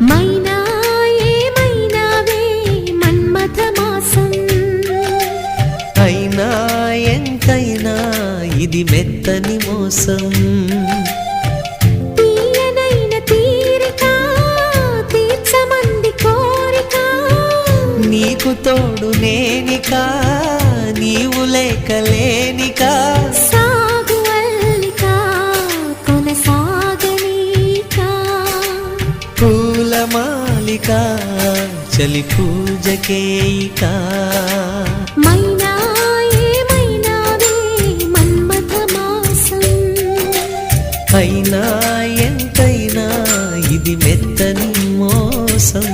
మైనా ఏమైనావే మన్మథ మాసం, అయినా ఎంతైనా ఇది మెత్తని మోసం. తీయనైన తీరిక తీర్చమంది కోరిక, నీకు తోడు నేనిక నీవు లేకలేనిక. సాగు అల్లిక కొనసాగనీక, పూల మాలిక చలి పూజకేయిక. మైనా ఏమైనావే మన్మథ మాసం, అయినా ఎంతైనా ఇది మెత్తని మోసం.